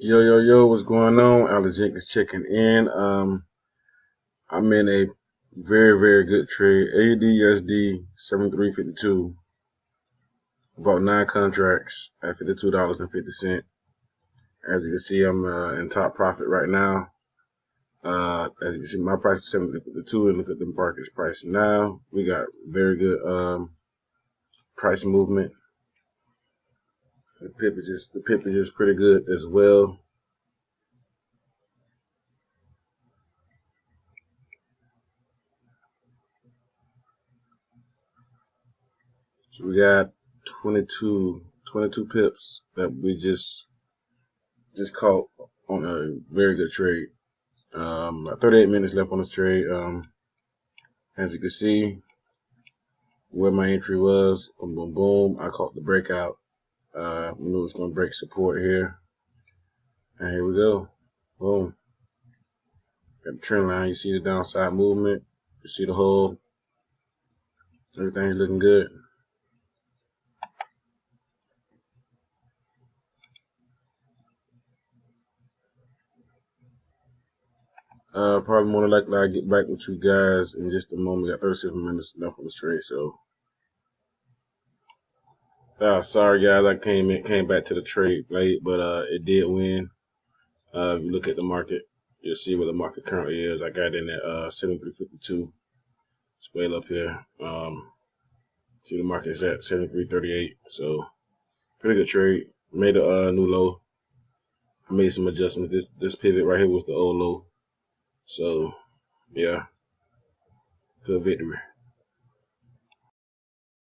Yo, what's going on? Alex Jenkins checking in. I'm in a very good trade. AUD USD 73.52. About 9 contracts at $52.50. As you can see, I'm in top profit right now. As you can see, my price is 73.52, and look at the market's price now. We got very good price movement. The pip is just pretty good as well. So we got 22 pips that we just caught on a very good trade. About 38 minutes left on this trade. As you can see, where my entry was, boom, I caught the breakout. We knew it was going to break support here. And here we go. Boom. Got the trend line. You see the downside movement. You see the hole. Everything's looking good. Probably more than likely I'll get back with you guys in just a moment. We got 37 minutes left on this trade, so sorry guys, I came back to the trade late, but it did win. If you look at the market, you'll see where the market currently is. I got in at 73.52. It's way up here. See the market's at 73.38. So pretty good trade. Made a new low. I made some adjustments. This pivot right here was the old low. So yeah, good victory.